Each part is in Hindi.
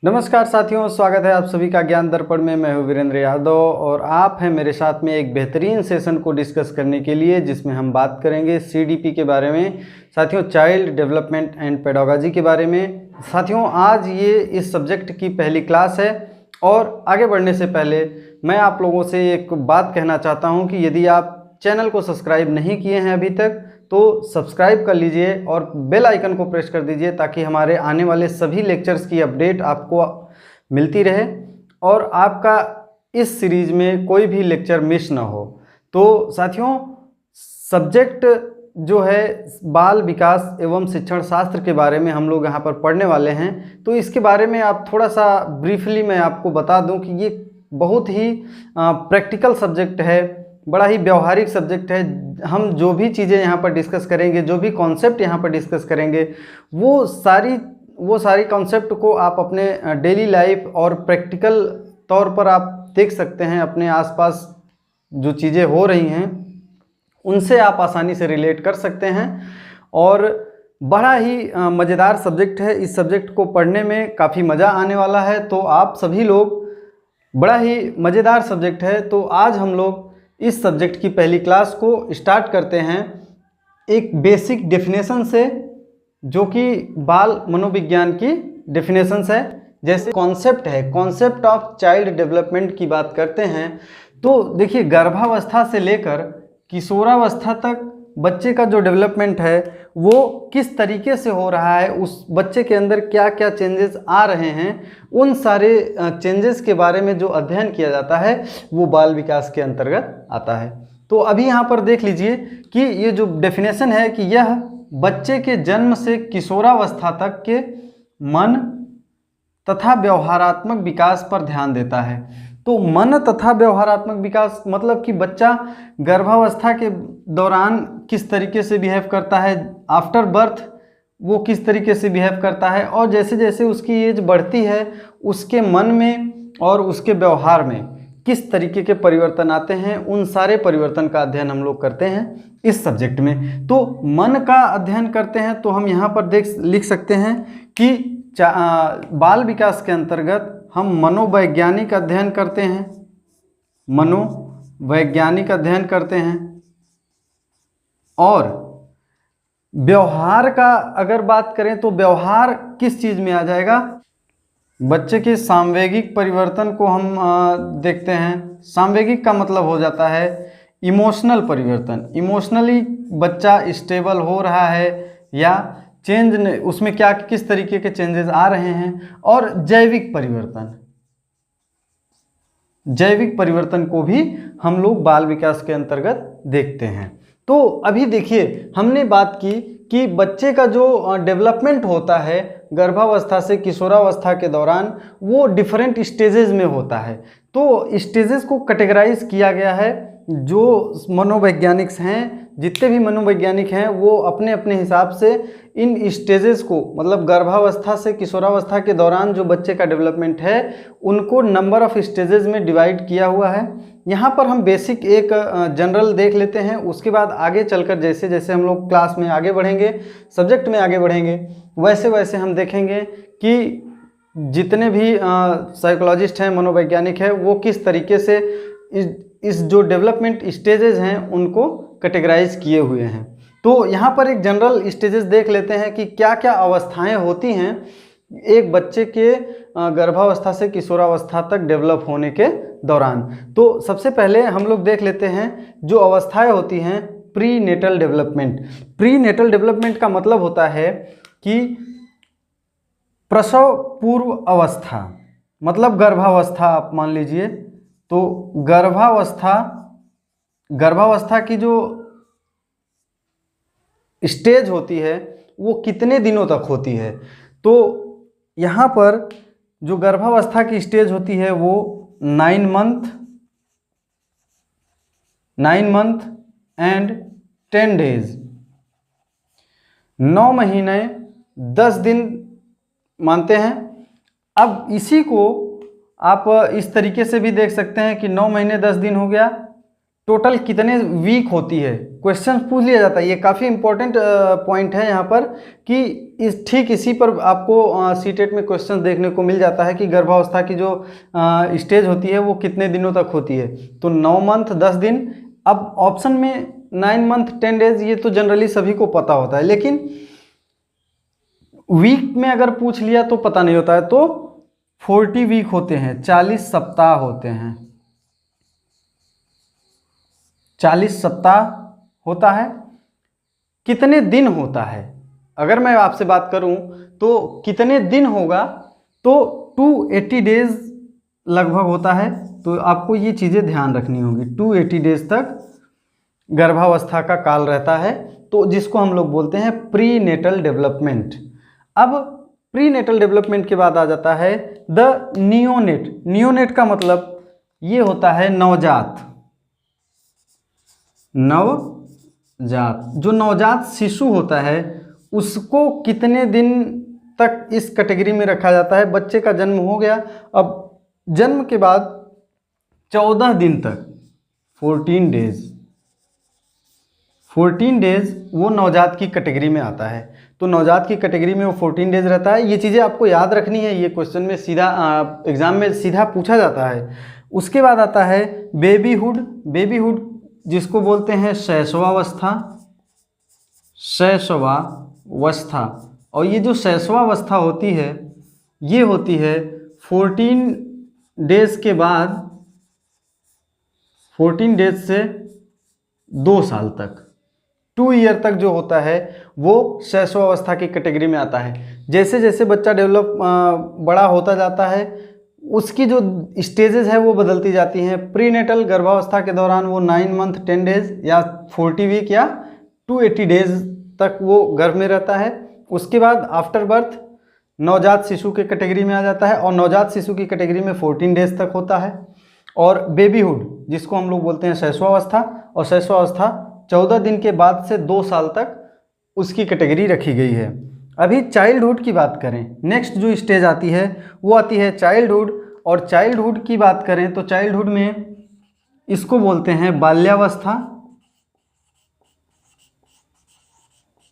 नमस्कार साथियों, स्वागत है आप सभी का ज्ञान दर्पण में। मैं हूं वीरेंद्र यादव और आप हैं मेरे साथ में एक बेहतरीन सेशन को डिस्कस करने के लिए, जिसमें हम बात करेंगे सीडीपी के बारे में। साथियों, चाइल्ड डेवलपमेंट एंड पेडागोजी के बारे में। साथियों, आज ये इस सब्जेक्ट की पहली क्लास है और आगे बढ़ने से पहले मैं आप लोगों से एक बात कहना चाहता हूँ कि यदि आप चैनल को सब्सक्राइब नहीं किए हैं अभी तक तो सब्सक्राइब कर लीजिए और बेल आइकन को प्रेस कर दीजिए ताकि हमारे आने वाले सभी लेक्चर्स की अपडेट आपको मिलती रहे और आपका इस सीरीज में कोई भी लेक्चर मिस ना हो। तो साथियों, सब्जेक्ट जो है बाल विकास एवं शिक्षण शास्त्र के बारे में हम लोग यहाँ पर पढ़ने वाले हैं। तो इसके बारे में आप थोड़ा सा ब्रीफली मैं आपको बता दूं कि ये बहुत ही प्रैक्टिकल सब्जेक्ट है, बड़ा ही व्यवहारिक सब्जेक्ट है। हम जो भी चीज़ें यहाँ पर डिस्कस करेंगे, जो भी कॉन्सेप्ट यहाँ पर डिस्कस करेंगे, वो सारी कॉन्सेप्ट को आप अपने डेली लाइफ और प्रैक्टिकल तौर पर आप देख सकते हैं। अपने आसपास जो चीज़ें हो रही हैं उनसे आप आसानी से रिलेट कर सकते हैं और बड़ा ही मज़ेदार सब्जेक्ट है। इस सब्जेक्ट को पढ़ने में काफ़ी मज़ा आने वाला है। तो आप सभी लोग, बड़ा ही मज़ेदार सब्जेक्ट है। तो आज हम लोग इस सब्जेक्ट की पहली क्लास को स्टार्ट करते हैं एक बेसिक डेफिनेशन से, जो कि बाल मनोविज्ञान की डेफिनेशंस है। जैसे कॉन्सेप्ट है, कॉन्सेप्ट ऑफ चाइल्ड डेवलपमेंट की बात करते हैं तो देखिए, गर्भावस्था से लेकर किशोरावस्था तक बच्चे का जो डेवलपमेंट है वो किस तरीके से हो रहा है, उस बच्चे के अंदर क्या क्या चेंजेस आ रहे हैं, उन सारे चेंजेस के बारे में जो अध्ययन किया जाता है वो बाल विकास के अंतर्गत आता है। तो अभी यहाँ पर देख लीजिए कि ये जो डेफिनेशन है कि यह बच्चे के जन्म से किशोरावस्था तक के मन तथा व्यवहारात्मक विकास पर ध्यान देता है। तो मन तथा व्यवहारात्मक विकास मतलब कि बच्चा गर्भावस्था के दौरान किस तरीके से बिहेव करता है, आफ्टर बर्थ वो किस तरीके से बिहेव करता है, और जैसे जैसे उसकी एज बढ़ती है उसके मन में और उसके व्यवहार में किस तरीके के परिवर्तन आते हैं, उन सारे परिवर्तन का अध्ययन हम लोग करते हैं इस सब्जेक्ट में। तो मन का अध्ययन करते हैं तो हम यहाँ पर लिख सकते हैं कि बाल विकास के अंतर्गत हम मनोवैज्ञानिक अध्ययन करते हैं, मनोवैज्ञानिक अध्ययन करते हैं। और व्यवहार का अगर बात करें तो व्यवहार किस चीज़ में आ जाएगा, बच्चे के सांवेगिक परिवर्तन को हम देखते हैं। सांवेगिक का मतलब हो जाता है इमोशनल परिवर्तन, इमोशनली बच्चा स्टेबल हो रहा है या चेंज, उसमें क्या किस तरीके के चेंजेस आ रहे हैं। और जैविक परिवर्तन, जैविक परिवर्तन को भी हम लोग बाल विकास के अंतर्गत देखते हैं। तो अभी देखिए, हमने बात की कि बच्चे का जो डेवलपमेंट होता है गर्भावस्था से किशोरावस्था के दौरान वो डिफरेंट स्टेजेस में होता है। तो स्टेजेस को कैटेगराइज किया गया है। जो मनोवैज्ञानिक्स हैं, जितने भी मनोवैज्ञानिक हैं, वो अपने अपने हिसाब से इन स्टेजेस को, मतलब गर्भावस्था से किशोरावस्था के दौरान जो बच्चे का डेवलपमेंट है उनको नंबर ऑफ स्टेजेस में डिवाइड किया हुआ है। यहाँ पर हम बेसिक एक जनरल देख लेते हैं, उसके बाद आगे चलकर जैसे जैसे हम लोग क्लास में आगे बढ़ेंगे, सब्जेक्ट में आगे बढ़ेंगे, वैसे वैसे हम देखेंगे कि जितने भी साइकोलॉजिस्ट हैं, मनोवैज्ञानिक हैं, वो किस तरीके से इस जो डेवलपमेंट स्टेजेस हैं उनको कैटेगराइज किए हुए हैं। तो यहाँ पर एक जनरल स्टेजेस देख लेते हैं कि क्या क्या अवस्थाएं होती हैं एक बच्चे के गर्भावस्था से किशोरावस्था तक डेवलप होने के दौरान। तो सबसे पहले हम लोग देख लेते हैं जो अवस्थाएं होती हैं prenatal development. Prenatal development का मतलब होता है कि प्रसव पूर्व अवस्था, मतलब गर्भावस्था आप मान लीजिए। तो गर्भावस्था की जो स्टेज होती है वो कितने दिनों तक होती है। तो यहाँ पर जो गर्भावस्था की स्टेज होती है वो 9 मंथ एंड 10 डेज, 9 महीने 10 दिन मानते हैं। अब इसी को आप इस तरीके से भी देख सकते हैं कि 9 महीने 10 दिन हो गया टोटल कितने वीक होती है, क्वेश्चन पूछ लिया जाता है। ये काफ़ी इंपॉर्टेंट पॉइंट है यहाँ पर कि ठीक इसी पर आपको सीटेट में क्वेश्चन देखने को मिल जाता है कि गर्भावस्था की जो स्टेज होती है वो कितने दिनों तक होती है। तो 9 मंथ 10 दिन। अब ऑप्शन में 9 मंथ 10 डेज ये तो जनरली सभी को पता होता है, लेकिन वीक में अगर पूछ लिया तो पता नहीं होता है। तो 40 वीक होते हैं, 40 सप्ताह होते हैं, 40 सप्ताह होता है। कितने दिन होता है, अगर मैं आपसे बात करूं तो कितने दिन होगा, तो 280 डेज लगभग होता है। तो आपको ये चीज़ें ध्यान रखनी होगी। 280 डेज तक गर्भावस्था का काल रहता है, तो जिसको हम लोग बोलते हैं प्री नेटल डेवलपमेंट। अब प्री नेटल डेवलपमेंट के बाद आ जाता है द नियोनेट। नियोनेट का मतलब ये होता है नवजात। नवजात, जो नवजात शिशु होता है उसको कितने दिन तक इस कैटेगरी में रखा जाता है। बच्चे का जन्म हो गया, अब जन्म के बाद 14 दिन तक 14 डेज वो नवजात की कैटेगरी में आता है। तो नवजात की कैटेगरी में वो 14 डेज रहता है। ये चीज़ें आपको याद रखनी है, ये क्वेश्चन में सीधा एग्जाम में सीधा पूछा जाता है। उसके बाद आता है बेबीहुड। बेबीहुड जिसको बोलते हैं शैशवावस्था। शैशवावस्था, और ये जो शैशवावस्था होती है ये होती है 14 डेज के बाद, 14 डेज से 2 साल तक, 2 ईयर तक जो होता है वो शैशवावस्था की कैटेगरी में आता है। जैसे जैसे बच्चा डेवलप बड़ा होता जाता है उसकी जो स्टेजेस है वो बदलती जाती हैं। प्रीनेटल गर्भावस्था के दौरान वो 9 मंथ 10 डेज या 40 वीक या 280 डेज तक वो गर्भ में रहता है। उसके बाद आफ्टर बर्थ नवजात शिशु के कैटेगरी में आ जाता है, और नवजात शिशु की कैटेगरी में 14 डेज तक होता है। और बेबीहुड जिसको हम लोग बोलते हैं शैशवावस्था, और शैशवावस्था 14 दिन के बाद से 2 साल तक उसकी कैटेगरी रखी गई है। अभी चाइल्डहुड की बात करें, नेक्स्ट जो स्टेज आती है वो आती है चाइल्डहुड। और चाइल्डहुड की बात करें तो चाइल्डहुड में इसको बोलते हैं बाल्यावस्था।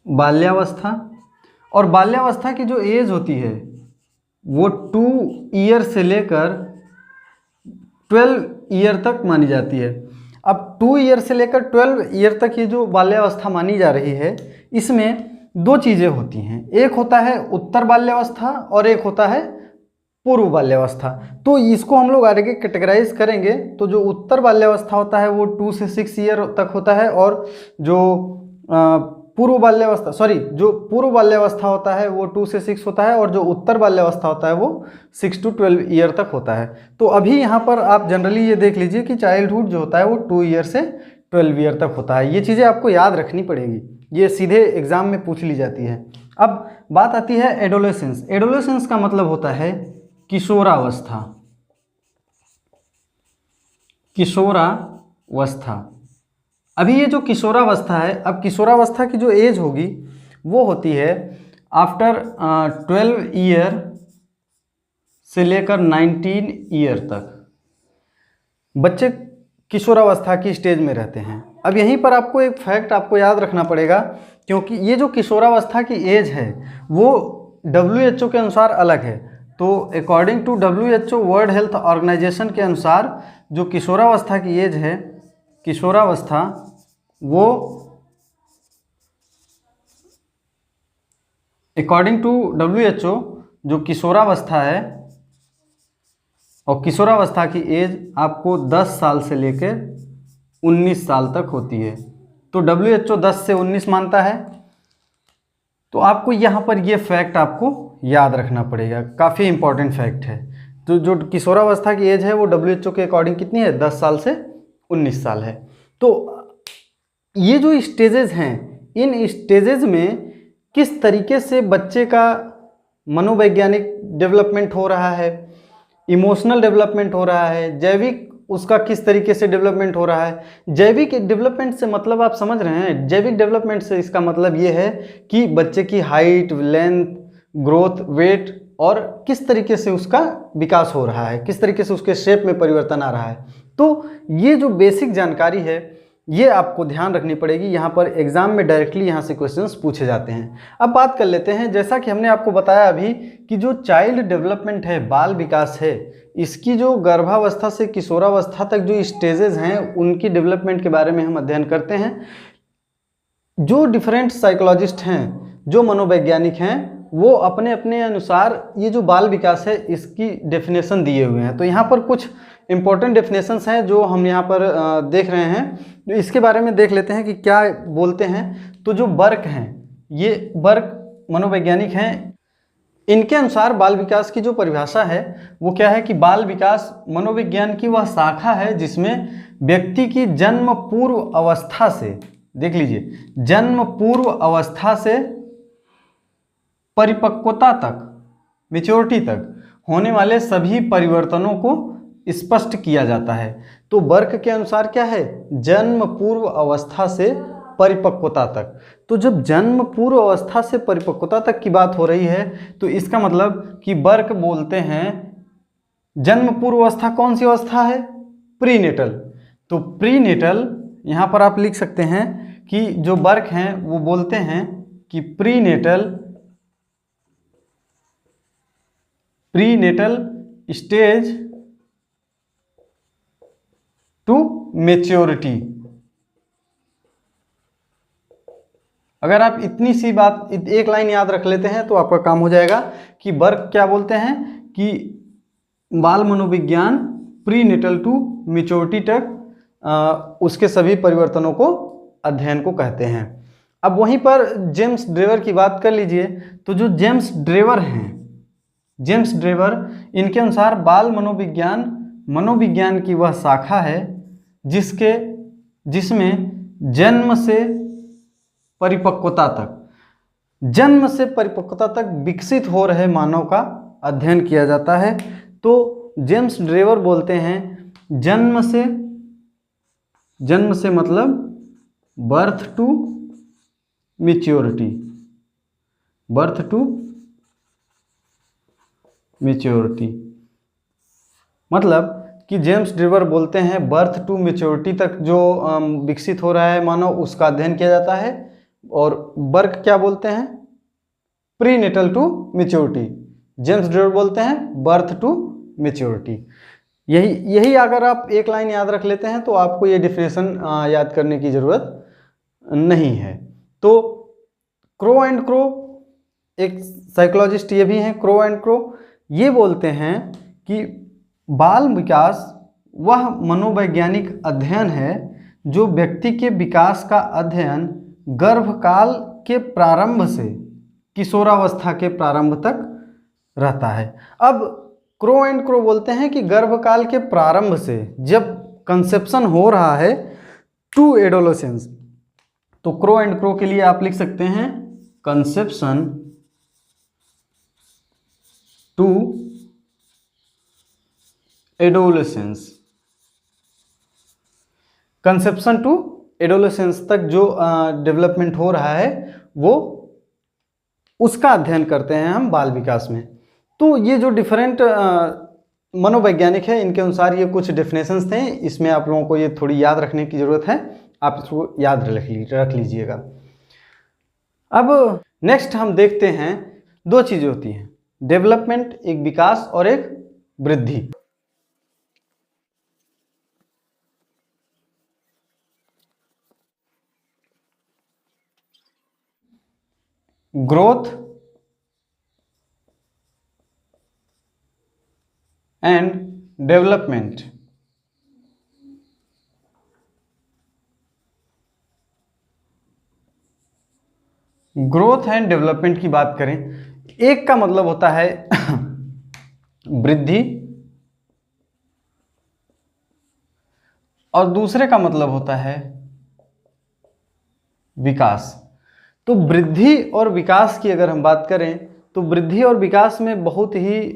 बाल्यावस्था, और बाल्यावस्था की जो एज होती है वो 2 ईयर से लेकर 12 ईयर तक मानी जाती है। अब 2 ईयर से लेकर 12 ईयर तक ये जो बाल्यावस्था मानी जा रही है, इसमें 2 चीज़ें होती हैं। एक होता है उत्तर बाल्यावस्था और एक होता है पूर्व बाल्यावस्था। तो इसको हम लोग आगे कैटेगराइज करेंगे। तो जो उत्तर बाल्यावस्था होता है वो 2 से 6 ईयर तक होता है, और जो पूर्व बाल्यावस्था होता है वो 2 से 6 होता है, और जो उत्तर बाल्यावस्था होता है वो 6 to 12 ईयर तक होता है। तो अभी यहाँ पर आप जनरली ये देख लीजिए कि चाइल्डहुड जो होता है वो 2 ईयर से 12 ईयर तक होता है। ये चीज़ें आपको याद रखनी पड़ेगी, ये सीधे एग्जाम में पूछ ली जाती है। अब बात आती है एडोलेसेंस। एडोलेसेंस का मतलब होता है किशोरावस्था। किशोरावस्था, अभी ये जो किशोरावस्था है, अब किशोरावस्था की जो एज होगी वो होती है आफ्टर 12 ईयर से लेकर 19 ईयर तक बच्चे किशोरावस्था की स्टेज में रहते हैं। अब यहीं पर आपको एक फैक्ट आपको याद रखना पड़ेगा, क्योंकि ये जो किशोरावस्था की एज है वो WHO के अनुसार अलग है। तो according to WHO world health organisation के अनुसार जो किशोरावस्था की एज है, किशोरावस्था वो अकॉर्डिंग टू WHO जो किशोरावस्था है, और किशोरावस्था की एज आपको 10 साल से लेकर 19 साल तक होती है। तो WHO 10 से 19 मानता है। तो आपको यहाँ पर ये फैक्ट आपको याद रखना पड़ेगा, काफ़ी इंपॉर्टेंट फैक्ट है। तो जो किशोरावस्था की एज है वो WHO के अकॉर्डिंग कितनी है, 10 साल से 19 साल है। तो ये जो स्टेजेस हैं, इन स्टेजेस में किस तरीके से बच्चे का मनोवैज्ञानिक डेवलपमेंट हो रहा है, इमोशनल डेवलपमेंट हो रहा है, जैविक उसका किस तरीके से डेवलपमेंट हो रहा है। जैविक डेवलपमेंट से मतलब आप समझ रहे हैं, जैविक डेवलपमेंट से इसका मतलब ये है कि बच्चे की हाइट, लेंथ, ग्रोथ, वेट और किस तरीके से उसका विकास हो रहा है, किस तरीके से उसके शेप में परिवर्तन आ रहा है। तो ये जो बेसिक जानकारी है ये आपको ध्यान रखनी पड़ेगी, यहाँ पर एग्जाम में डायरेक्टली यहाँ से क्वेश्चंस पूछे जाते हैं। अब बात कर लेते हैं, जैसा कि हमने आपको बताया अभी कि जो चाइल्ड डेवलपमेंट है, बाल विकास है, इसकी जो गर्भावस्था से किशोरावस्था तक जो स्टेजेस हैं उनकी डेवलपमेंट के बारे में हम अध्ययन करते हैं। जो डिफरेंट साइकोलॉजिस्ट हैं, जो मनोवैज्ञानिक हैं, वो अपने अपने अनुसार ये जो बाल विकास है इसकी डेफिनेशन दिए हुए हैं। तो यहाँ पर कुछ इंपॉर्टेंट डेफिनेशंस हैं जो हम यहाँ पर देख रहे हैं, तो इसके बारे में देख लेते हैं कि क्या बोलते हैं। तो जो बर्क हैं, ये बर्क मनोवैज्ञानिक हैं, इनके अनुसार बाल विकास की जो परिभाषा है वो क्या है कि बाल विकास मनोविज्ञान की वह शाखा है जिसमें व्यक्ति की जन्म पूर्व अवस्था से, देख लीजिए, जन्म पूर्व अवस्था से परिपक्वता तक, मैच्योरिटी तक होने वाले सभी परिवर्तनों को स्पष्ट किया जाता है। तो बर्क के अनुसार क्या है, जन्म पूर्व अवस्था से परिपक्वता तक। तो जब जन्म पूर्व अवस्था से परिपक्वता तक की बात हो रही है तो इसका मतलब कि बर्क बोलते हैं जन्म पूर्व अवस्था कौन सी अवस्था है, प्रीनेटल। तो प्रीनेटल यहाँ पर आप लिख सकते हैं कि जो बर्क हैं वो बोलते हैं कि प्रीनेटल स्टेज टू मैच्योरिटी। अगर आप इतनी सी बात, एक लाइन याद रख लेते हैं तो आपका काम हो जाएगा कि बर्क क्या बोलते हैं कि बाल मनोविज्ञान प्रीनेटल टू मैच्योरिटी तक उसके सभी परिवर्तनों को अध्ययन को कहते हैं। अब वहीं पर जेम्स ड्रेवर की बात कर लीजिए। तो जो जेम्स ड्रेवर हैं, जेम्स ड्रेवर, इनके अनुसार बाल मनोविज्ञान की वह शाखा है जिसमें जन्म से परिपक्वता तक विकसित हो रहे मानव का अध्ययन किया जाता है। तो जेम्स ड्रेवर बोलते हैं जन्म से मतलब बर्थ टू मैच्योरिटी, मतलब कि जेम्स ड्रेवर बोलते हैं बर्थ टू मैच्योरिटी तक जो विकसित हो रहा है मानव उसका अध्ययन किया जाता है। और बर्क क्या बोलते हैं, prenatal to maturity. James Drever बोलते हैं बर्थ टू मैच्योरिटी। यही अगर आप एक लाइन याद रख लेते हैं तो आपको ये डिफिनेशन याद करने की ज़रूरत नहीं है। तो क्रो एंड क्रो, एक साइकोलॉजिस्ट ये भी हैं, क्रो एंड क्रो, ये बोलते हैं कि बाल विकास वह मनोवैज्ञानिक अध्ययन है जो व्यक्ति के विकास का अध्ययन गर्भकाल के प्रारंभ से किशोरावस्था के प्रारंभ तक रहता है। अब क्रो एंड क्रो बोलते हैं कि गर्भकाल के प्रारंभ से, जब कंसेप्शन हो रहा है, टू एडोलेसेंस। तो क्रो एंड क्रो के लिए आप लिख सकते हैं conception to adolescence. Conception to adolescence तक जो डेवलपमेंट हो रहा है वो उसका अध्ययन करते हैं हम बाल विकास में। तो ये जो डिफरेंट मनोवैज्ञानिक है इनके अनुसार ये कुछ डेफिनेशंस थे, इसमें आप लोगों को ये थोड़ी याद रखने की ज़रूरत है, आप इसको याद रख लीजिएगा। अब नेक्स्ट हम देखते हैं, दो चीज़ें होती हैं, डेवलपमेंट, एक विकास और एक वृद्धि। Growth and development. Growth and development की बात करें, एक का मतलब होता है वृद्धि और दूसरे का मतलब होता है विकास। तो वृद्धि और विकास की अगर हम बात करें तो वृद्धि और विकास में बहुत ही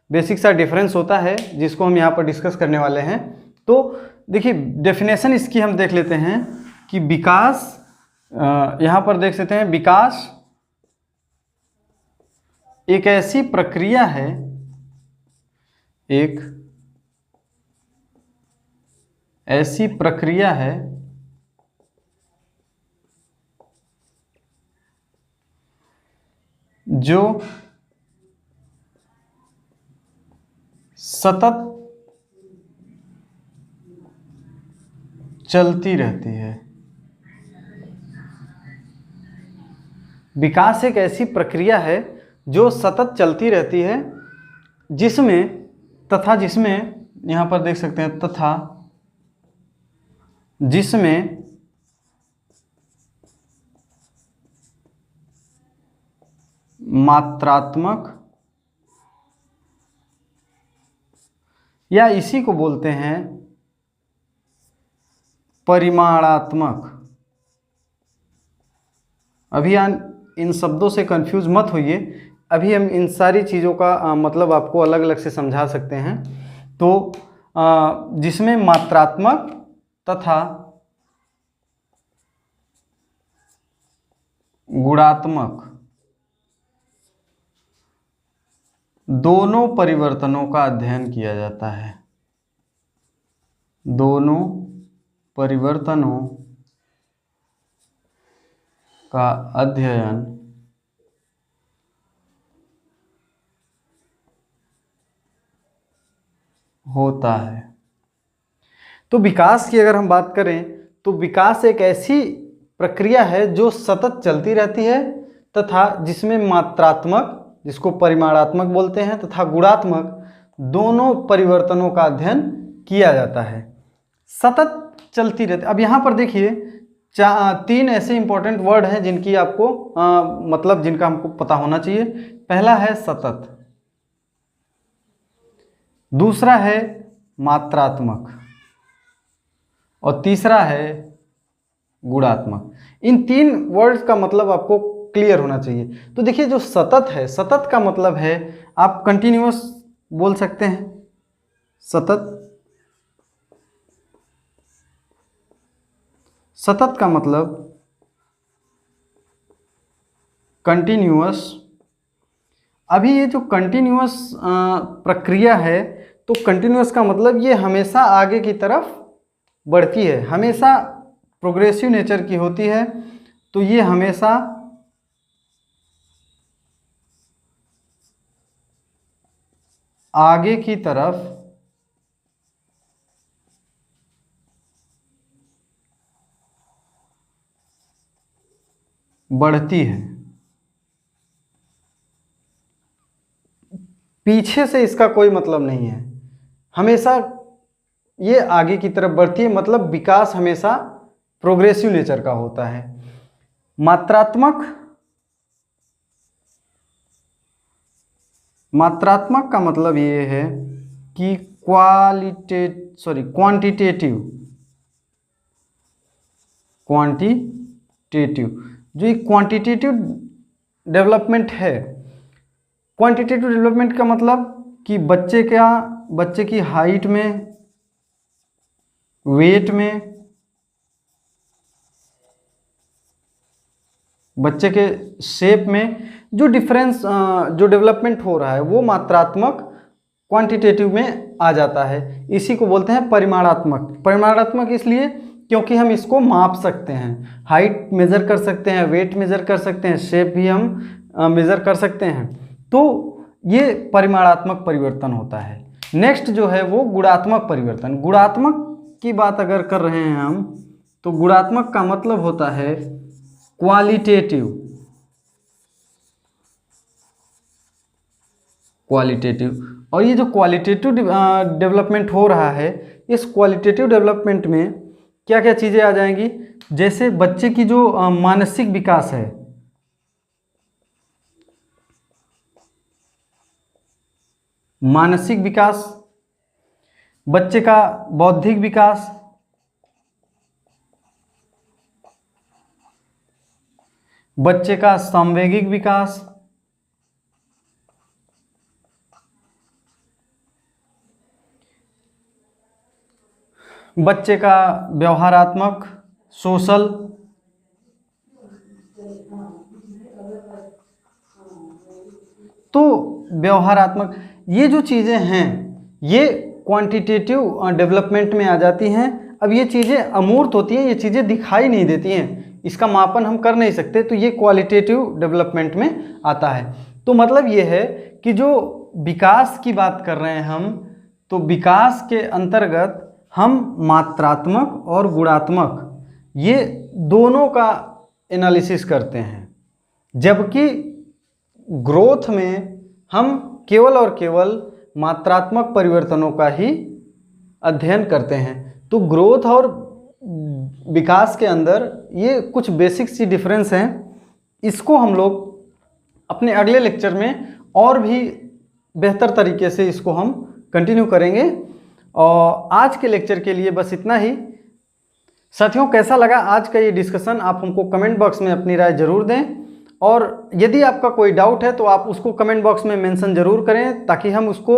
बेसिक सा डिफरेंस होता है जिसको हम यहाँ पर डिस्कस करने वाले हैं। तो देखिए डेफिनेशन इसकी हम देख लेते हैं कि विकास, यहाँ पर देख सकते हैं, विकास एक ऐसी प्रक्रिया है, एक ऐसी प्रक्रिया है जो सतत चलती रहती है। विकास एक ऐसी प्रक्रिया है जो सतत चलती रहती है, जिसमें यहां पर देख सकते हैं तथा जिसमें मात्रात्मक या इसी को बोलते हैं परिमाणात्मक। अभी इन शब्दों से कंफ्यूज मत होइए, अभी हम इन सारी चीज़ों का मतलब आपको अलग अलग से समझा सकते हैं। तो जिसमें मात्रात्मक तथा गुणात्मक दोनों परिवर्तनों का अध्ययन किया जाता है। दोनों परिवर्तनों का अध्ययन होता है। तो विकास की अगर हम बात करें तो विकास एक ऐसी प्रक्रिया है जो सतत चलती रहती है तथा जिसमें मात्रात्मक, जिसको परिमाणात्मक बोलते हैं, तथा गुणात्मक दोनों परिवर्तनों का अध्ययन किया जाता है। सतत चलती रहती। अब यहाँ पर देखिए 3 ऐसे इंपॉर्टेंट वर्ड हैं जिनकी आपको मतलब जिनका हमको पता होना चाहिए। पहला है सतत, दूसरा है मात्रात्मक और तीसरा है गुणात्मक। इन 3 वर्ड्स का मतलब आपको क्लियर होना चाहिए। तो देखिए जो सतत है, सतत का मतलब है आप कंटिन्यूअस बोल सकते हैं। सतत का मतलब कंटिन्यूअस। अभी ये जो कंटिन्यूअस प्रक्रिया है, तो कंटिन्यूअस का मतलब ये हमेशा आगे की तरफ बढ़ती है, हमेशा प्रोग्रेसिव नेचर की होती है। तो ये हमेशा आगे की तरफ बढ़ती है, पीछे से इसका कोई मतलब नहीं है, हमेशा ये आगे की तरफ बढ़ती है, मतलब विकास हमेशा प्रोग्रेसिव नेचर का होता है। मात्रात्मक का मतलब ये है कि क्वांटिटेटिव जो ये क्वांटिटेटिव डेवलपमेंट है। क्वांटिटेटिव डेवलपमेंट का मतलब कि बच्चे की हाइट में, वेट में, बच्चे के शेप में जो डिफरेंस जो डेवलपमेंट हो रहा है वो मात्रात्मक क्वांटिटेटिव में आ जाता है। इसी को बोलते हैं परिमाणात्मक। परिमाणात्मक इसलिए क्योंकि हम इसको माप सकते हैं, हाइट मेज़र कर सकते हैं, वेट मेज़र कर सकते हैं, शेप भी हम मेज़र कर सकते हैं। तो ये परिमाणात्मक परिवर्तन होता है। नेक्स्ट जो है वो गुणात्मक परिवर्तन। गुणात्मक की बात अगर कर रहे हैं हम, तो गुणात्मक का मतलब होता है क्वालिटेटिव। और ये जो क्वालिटेटिव डेवलपमेंट हो रहा है, इस क्वालिटेटिव डेवलपमेंट में क्या क्या चीज़ें आ जाएंगी, जैसे बच्चे की जो मानसिक विकास है, बच्चे का बौद्धिक विकास, बच्चे का सांवेगिक विकास, बच्चे का व्यवहारात्मक, सोशल, तो व्यवहारात्मक, ये जो चीज़ें हैं ये क्वांटिटेटिव डेवलपमेंट में आ जाती हैं। अब ये चीज़ें अमूर्त होती हैं, ये चीज़ें दिखाई नहीं देती हैं, इसका मापन हम कर नहीं सकते, तो ये क्वालिटेटिव डेवलपमेंट में आता है। तो मतलब ये है कि जो विकास की बात कर रहे हैं हम, तो विकास के अंतर्गत हम मात्रात्मक और गुणात्मक ये दोनों का एनालिसिस करते हैं, जबकि ग्रोथ में हम केवल और केवल मात्रात्मक परिवर्तनों का ही अध्ययन करते हैं। तो ग्रोथ और विकास के अंदर ये कुछ बेसिक सी डिफरेंस हैं, इसको हम लोग अपने अगले लेक्चर में और भी बेहतर तरीके से इसको हम कंटिन्यू करेंगे। और आज के लेक्चर के लिए बस इतना ही। साथियों, कैसा लगा आज का ये डिस्कशन, आप हमको कमेंट बॉक्स में अपनी राय जरूर दें, और यदि आपका कोई डाउट है तो आप उसको कमेंट बॉक्स में मेंशन जरूर करें, ताकि हम उसको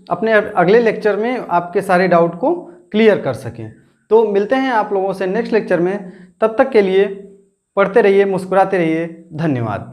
अपने अगले लेक्चर में आपके सारे डाउट को क्लियर कर सकें। तो मिलते हैं आप लोगों से नेक्स्ट लेक्चर में, तब तक के लिए पढ़ते रहिए, मुस्कुराते रहिए, धन्यवाद।